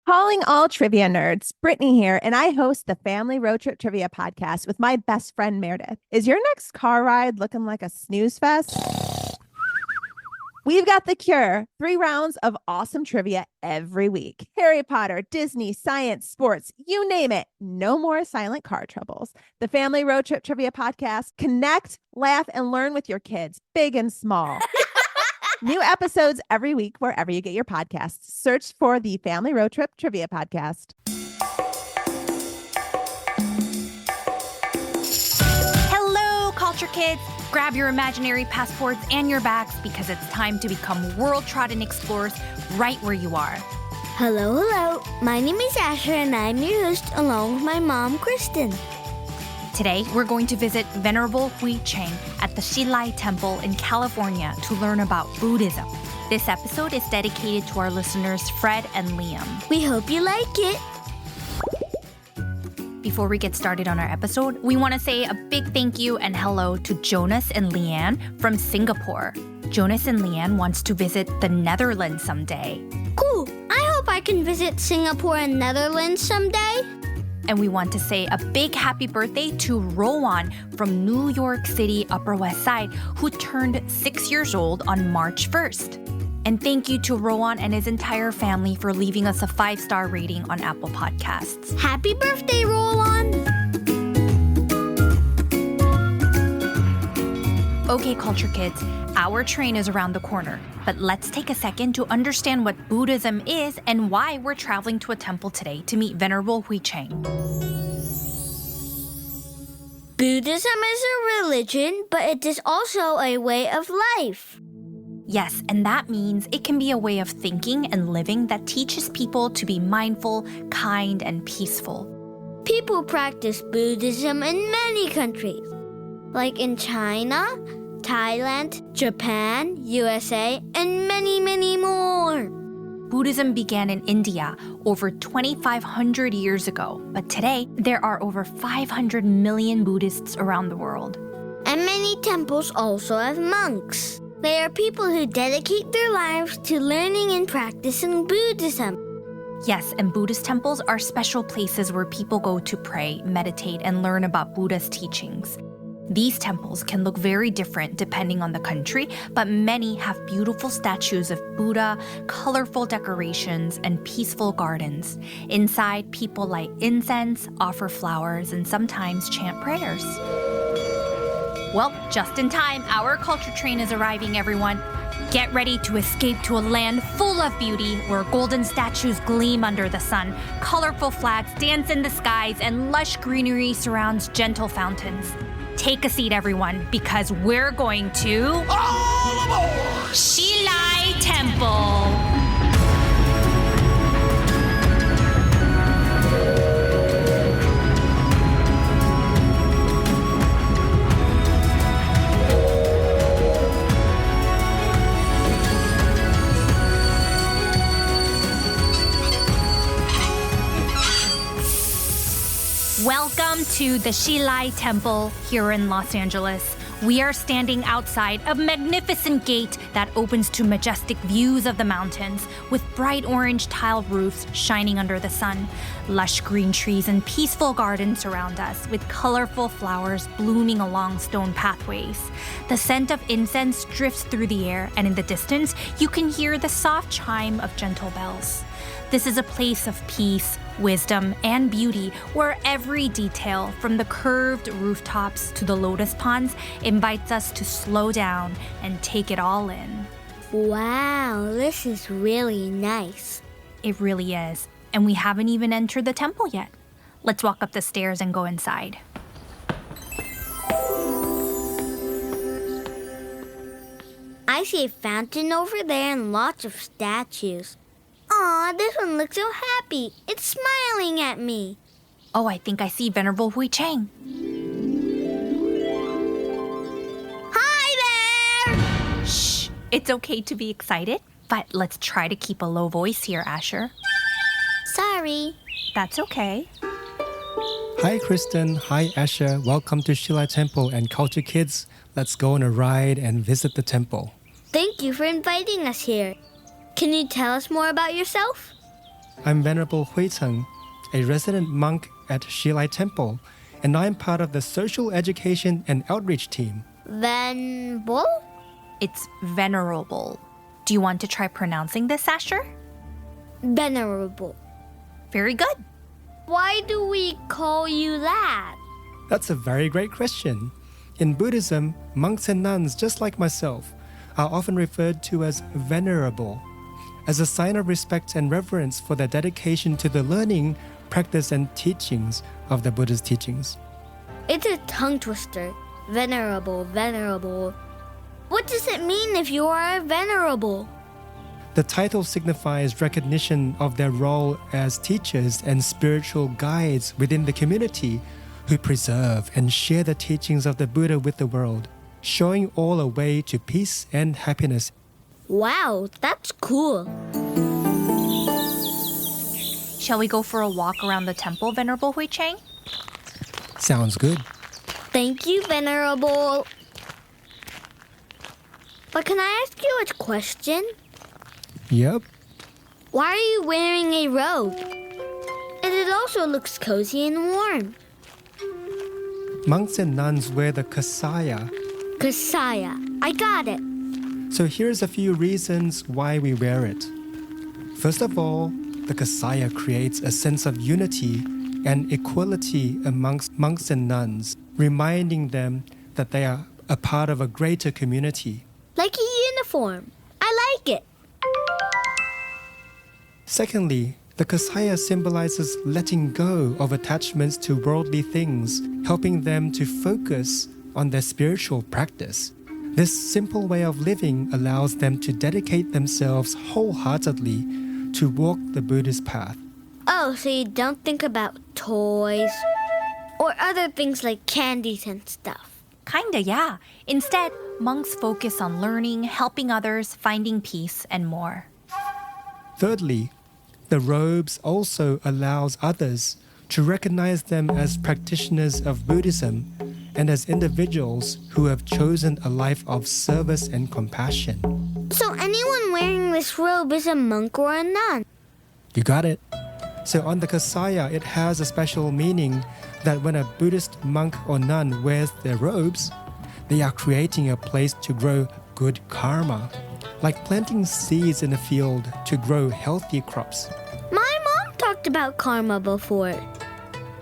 Calling all trivia nerds, Brittany here, and I host the Family Road Trip Trivia Podcast with my best friend Meredith. Is your next car ride looking like a snooze fest? We've got the cure. 3 rounds of awesome trivia every week. Harry Potter, Disney, science, sports, you name it. No more silent car troubles. The Family Road Trip Trivia Podcast. Connect, laugh, and learn with your kids, big and small. New episodes every week wherever you get your podcasts. Search for the Family Road Trip Trivia Podcast. Hello, culture kids. Grab your imaginary passports and your bags because it's time to become world-trodden explorers right where you are. Hello. My name is Asher and I'm your host along with my mom, Kristen. Today, we're going to visit Venerable Hui Cheng at the Hsi Lai Temple in California to learn about Buddhism. This episode is dedicated to our listeners Fred and Liam. We hope you like it. Before we get started on our episode, we want to say a big thank you and hello to Jonas and Leanne from Singapore. Jonas and Leanne wants to visit the Netherlands someday. Cool. I hope I can visit Singapore and Netherlands someday. And we want to say a big happy birthday to Rowan from New York City, Upper West Side, who turned 6 years old on March 1st. And thank you to Rowan and his entire family for leaving us a 5-star rating on Apple Podcasts. Happy birthday, Roland! Okay, culture kids, our train is around the corner. But let's take a second to understand what Buddhism is and why we're traveling to a temple today to meet Venerable Hui Cheng. Buddhism is a religion, but it is also a way of life. Yes, and that means it can be a way of thinking and living that teaches people to be mindful, kind, and peaceful. People practice Buddhism in many countries, like in China, Thailand, Japan, USA, and many more. Buddhism began in India over 2,500 years ago, but today there are over 500 million Buddhists around the world. And many temples also have monks. They are people who dedicate their lives to learning and practicing Buddhism. Yes, and Buddhist temples are special places where people go to pray, meditate, and learn about Buddha's teachings. These temples can look very different depending on the country, but many have beautiful statues of Buddha, colorful decorations, and peaceful gardens. Inside, people light incense, offer flowers, and sometimes chant prayers. Well, just in time, our culture train is arriving, everyone. Get ready to escape to a land full of beauty where golden statues gleam under the sun, colorful flags dance in the skies, and lush greenery surrounds gentle fountains. Take a seat, everyone, because we're going to All aboard! Hsi Lai Temple. Welcome to the Hsi Lai Temple here in Los Angeles. We are standing outside a magnificent gate that opens to majestic views of the mountains with bright orange tile roofs shining under the sun. Lush green trees and peaceful gardens surround us with colorful flowers blooming along stone pathways. The scent of incense drifts through the air, and in the distance, you can hear the soft chime of gentle bells. This is a place of peace, wisdom, and beauty where every detail, from the curved rooftops to the lotus ponds, invites us to slow down and take it all in. Wow, this is really nice. It really is. And we haven't even entered the temple yet. Let's walk up the stairs and go inside. I see a fountain over there and lots of statues. Aw, this one looks so happy. It's smiling at me. Oh, I think I see Venerable Hui Cheng. Hi there! Shh, it's okay to be excited, but let's try to keep a low voice here, Asher. Sorry. That's okay. Hi, Kristen. Hi, Asher. Welcome to Hsi Lai Temple and Culture Kids. Let's go on a ride and visit the temple. Thank you for inviting us here. Can you tell us more about yourself? I'm Venerable Hui Cheng, a resident monk at Hsi Lai Temple, and I'm part of the social education and outreach team. Venerable? It's venerable. Do you want to try pronouncing this, Asher? Venerable. Very good. Why do we call you that? That's a very great question. In Buddhism, monks and nuns, just like myself, are often referred to as venerable, as a sign of respect and reverence for their dedication to the learning, practice, and teachings of the Buddha's teachings. It's a tongue twister. Venerable, venerable. What does it mean if you are venerable? The title signifies recognition of their role as teachers and spiritual guides within the community who preserve and share the teachings of the Buddha with the world, showing all a way to peace and happiness. Wow, that's cool. Shall we go for a walk around the temple, Venerable Hui Cheng? Sounds good. Thank you, Venerable. But can I ask you a question? Yep. Why are you wearing a robe? And it also looks cozy and warm. Monks and nuns wear the kasaya. Kasaya. I got it. So here's a few reasons why we wear it. First of all, the kasaya creates a sense of unity and equality amongst monks and nuns, reminding them that they are a part of a greater community. Like a uniform. I like it. Secondly, the kasaya symbolizes letting go of attachments to worldly things, helping them to focus on their spiritual practice. This simple way of living allows them to dedicate themselves wholeheartedly to walk the Buddhist path. Oh, so you don't think about toys or other things like candies and stuff. Kinda, yeah. Instead, monks focus on learning, helping others, finding peace, and more. Thirdly, the robes also allows others to recognize them as practitioners of Buddhism and as individuals who have chosen a life of service and compassion. So anyone wearing this robe is a monk or a nun. You got it. So on the kasaya, it has a special meaning that when a Buddhist monk or nun wears their robes, they are creating a place to grow good karma, like planting seeds in a field to grow healthy crops. My mom talked about karma before.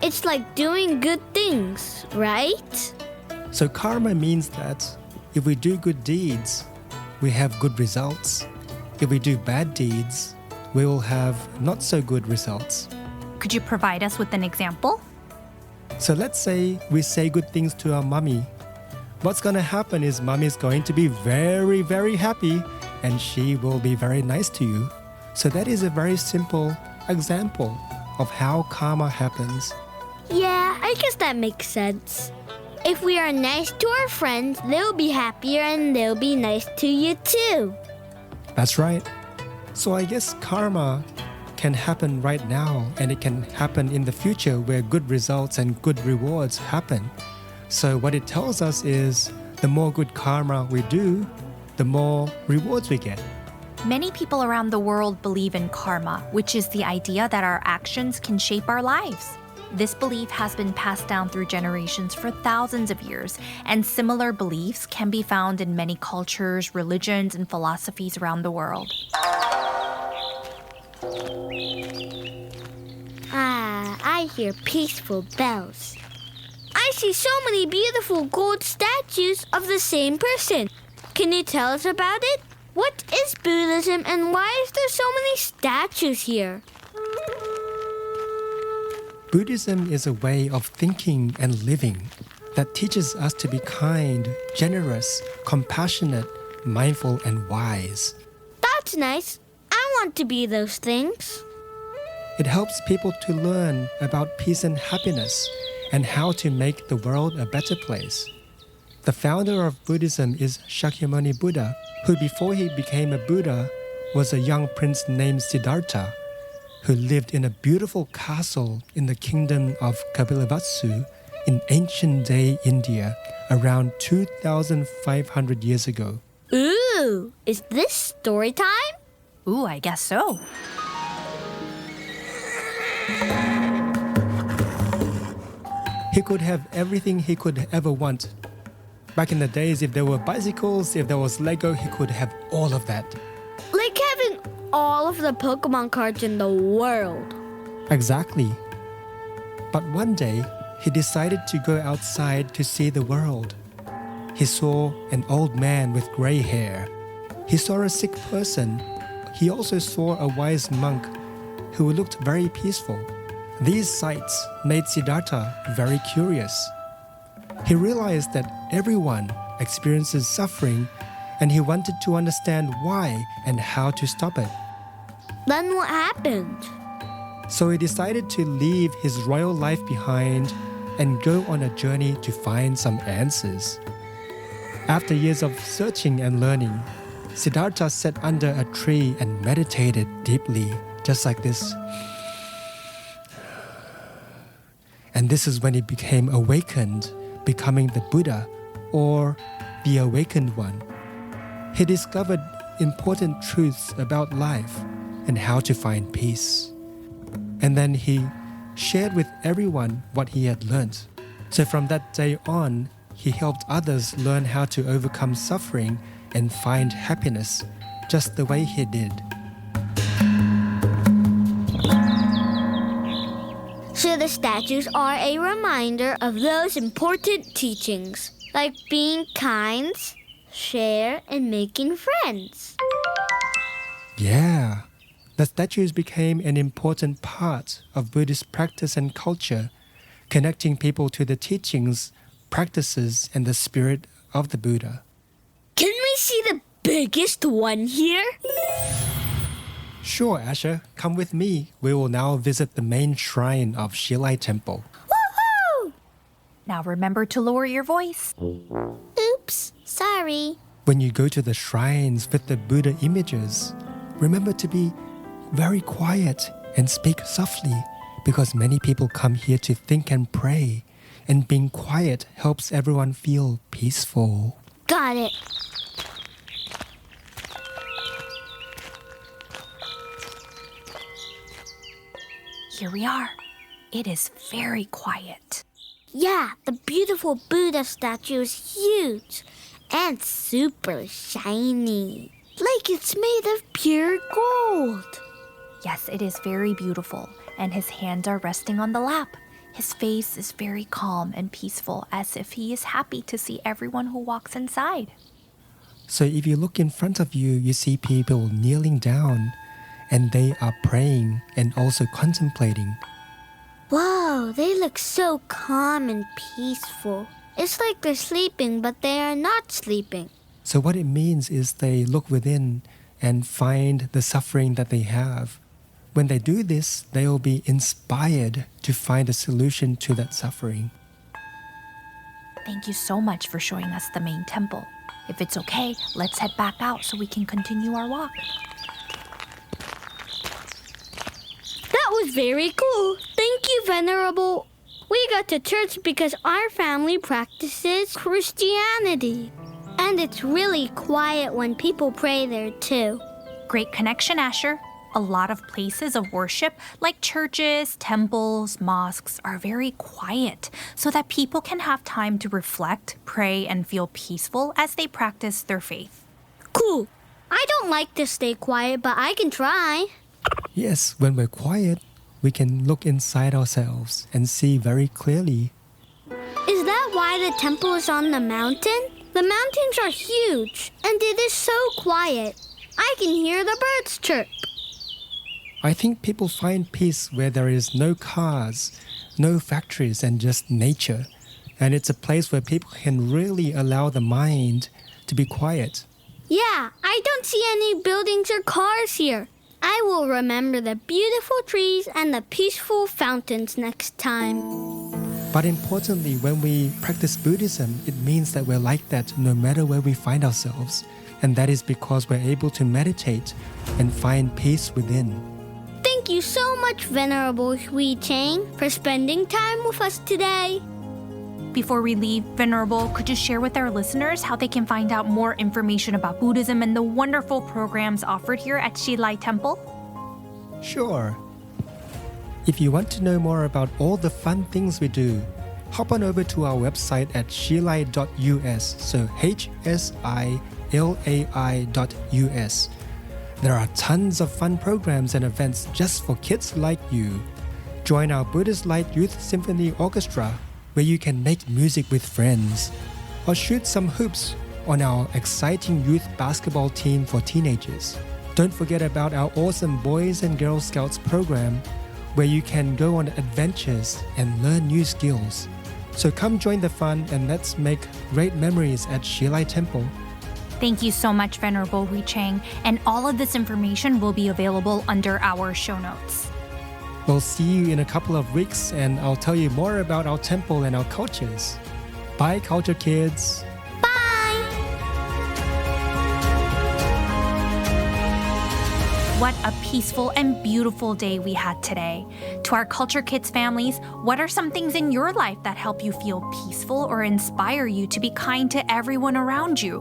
It's like doing good things, right? So karma means that if we do good deeds, we have good results. If we do bad deeds, we will have not so good results. Could you provide us with an example? So let's say we say good things to our mommy. What's going to happen is mommy's going to be very, very happy and she will be very nice to you. So that is a very simple example of how karma happens. Yeah, I guess that makes sense. If we are nice to our friends, they'll be happier and they'll be nice to you too. That's right. So I guess karma can happen right now and it can happen in the future where good results and good rewards happen. So what it tells us is the more good karma we do, the more rewards we get. Many people around the world believe in karma, which is the idea that our actions can shape our lives. This belief has been passed down through generations for thousands of years, and similar beliefs can be found in many cultures, religions, and philosophies around the world. Ah, I hear peaceful bells. I see so many beautiful gold statues of the same person. Can you tell us about it? What is Buddhism and why is there so many statues here? Buddhism is a way of thinking and living that teaches us to be kind, generous, compassionate, mindful, and wise. That's nice. I want to be those things. It helps people to learn about peace and happiness and how to make the world a better place. The founder of Buddhism is Shakyamuni Buddha, who before he became a Buddha was a young prince named Siddhartha, who lived in a beautiful castle in the kingdom of Kapilavastu in ancient day India around 2,500 years ago. Ooh, is this story time? Ooh, I guess so. He could have everything he could ever want. Back in the days, if there were bicycles, if there was Lego, he could have all of that. Like having all of the Pokemon cards in the world. Exactly. But one day, he decided to go outside to see the world. He saw an old man with gray hair. He saw a sick person. He also saw a wise monk who looked very peaceful. These sights made Siddhartha very curious. He realized that everyone experiences suffering, and he wanted to understand why and how to stop it. Then what happened? So he decided to leave his royal life behind and go on a journey to find some answers. After years of searching and learning, Siddhartha sat under a tree and meditated deeply, just like this. And this is when he became awakened, becoming the Buddha, or the awakened one. He discovered important truths about life and how to find peace. And then he shared with everyone what he had learned. So from that day on, he helped others learn how to overcome suffering and find happiness, just the way he did. So the statues are a reminder of those important teachings, like being kind, share, and making friends. Yeah, the statues became an important part of Buddhist practice and culture, connecting people to the teachings, practices, and the spirit of the Buddha. Can we see the biggest one here? Sure, Asher, come with me. We will now visit the main shrine of Hsi Lai Temple. Woohoo! Now remember to lower your voice. Oops, sorry. When you go to the shrines with the Buddha images, remember to be very quiet and speak softly, because many people come here to think and pray, and being quiet helps everyone feel peaceful. Got it. Here we are. It is very quiet. Yeah, the beautiful Buddha statue is huge and super shiny. Like it's made of pure gold. Yes, it is very beautiful, and his hands are resting on the lap. His face is very calm and peaceful, as if he is happy to see everyone who walks inside. So if you look in front of you, you see people kneeling down, and they are praying and also contemplating. Whoa, they look so calm and peaceful. It's like they're sleeping, but they are not sleeping. So what it means is they look within and find the suffering that they have. When they do this, they will be inspired to find a solution to that suffering. Thank you so much for showing us the main temple. If it's okay, let's head back out so we can continue our walk. That was very cool. Thank you, Venerable. We got to church because our family practices Christianity. And it's really quiet when people pray there too. Great connection, Asher. A lot of places of worship, like churches, temples, mosques, are very quiet so that people can have time to reflect, pray, and feel peaceful as they practice their faith. Cool. I don't like to stay quiet, but I can try. Yes, when we're quiet, we can look inside ourselves and see very clearly. Is that why the temple is on the mountain? The mountains are huge, and it is so quiet. I can hear the birds chirp. I think people find peace where there is no cars, no factories, and just nature. And it's a place where people can really allow the mind to be quiet. Yeah, I don't see any buildings or cars here. I will remember the beautiful trees and the peaceful fountains next time. But importantly, when we practice Buddhism, it means that we're like that no matter where we find ourselves. And that is because we're able to meditate and find peace within. Thank you so much, Venerable Hui Cheng, for spending time with us today. Before we leave, Venerable, could you share with our listeners how they can find out more information about Buddhism and the wonderful programs offered here at Hsi Lai Temple? Sure. If you want to know more about all the fun things we do, hop on over to our website at hsilai.us, so HSILAI.us. There are tons of fun programs and events just for kids like you. Join our Buddhist Light Youth Symphony Orchestra, where you can make music with friends, or shoot some hoops on our exciting youth basketball team for teenagers. Don't forget about our awesome Boys and Girl Scouts program, where you can go on adventures and learn new skills. So come join the fun and let's make great memories at Hsi Lai Temple. Thank you so much, Venerable Hui Cheng, and all of this information will be available under our show notes. We'll see you in a couple of weeks and I'll tell you more about our temple and our cultures. Bye, culture kids! What a peaceful and beautiful day we had today. To our Culture Kids families, what are some things in your life that help you feel peaceful or inspire you to be kind to everyone around you?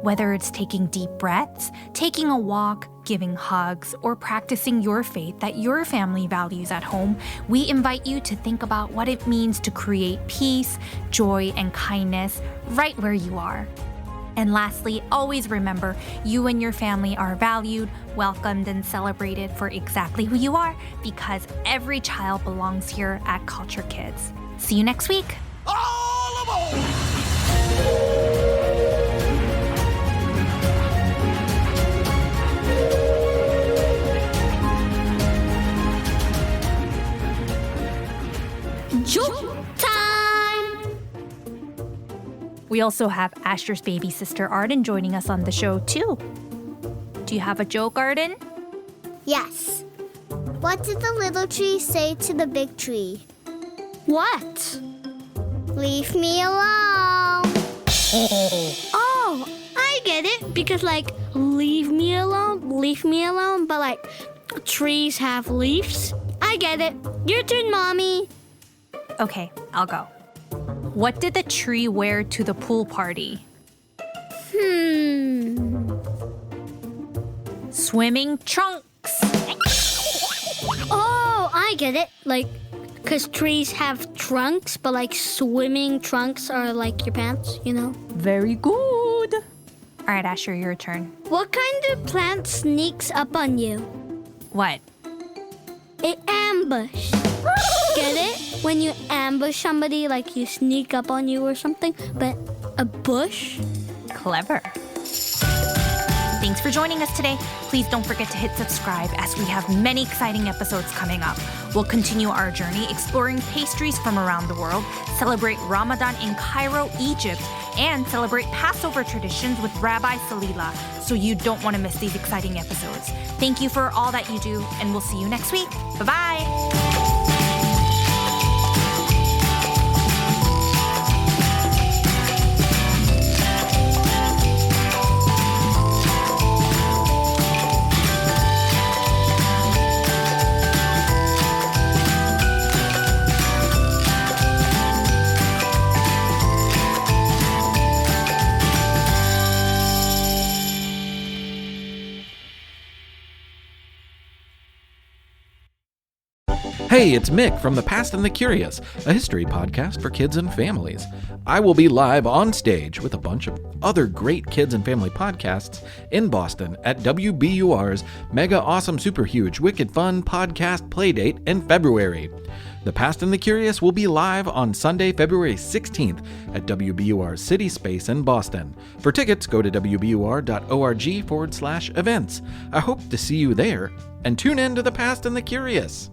Whether it's taking deep breaths, taking a walk, giving hugs, or practicing your faith that your family values at home, we invite you to think about what it means to create peace, joy, and kindness right where you are. And lastly, always remember, you and your family are valued, welcomed, and celebrated for exactly who you are, because every child belongs here at Culture Kids. See you next week. All aboard! Joke time! We also have Asher's baby sister Arden joining us on the show too. Do you have a joke, Arden? Yes. What did the little tree say to the big tree? What? Leave me alone. Oh, I get it. Because, like, leave me alone. But, like, trees have leaves. I get it. Your turn, Mommy. Okay, I'll go. What did the tree wear to the pool party? Swimming trunks. Oh, I get it. Like, because trees have trunks, but, like, swimming trunks are like your pants, you know? Very good. All right, Asher, your turn. What kind of plant sneaks up on you? What? An ambush. Get it? When you ambush somebody, like you sneak up on you or something, but a bush? Clever. Thanks for joining us today. Please don't forget to hit subscribe as we have many exciting episodes coming up. We'll continue our journey exploring pastries from around the world, celebrate Ramadan in Cairo, Egypt, and celebrate Passover traditions with Rabbi Salila, so you don't want to miss these exciting episodes. Thank you for all that you do, and we'll see you next week. Bye-bye. Hey, it's Mick from The Past and the Curious, a history podcast for kids and families. I will be live on stage with a bunch of other great kids and family podcasts in Boston at WBUR's mega awesome super huge wicked fun podcast playdate in February. The Past and the Curious will be live on Sunday, February 16th at WBUR's City Space in Boston. For tickets, go to wbur.org/events. I hope to see you there, and tune in to The Past and the Curious.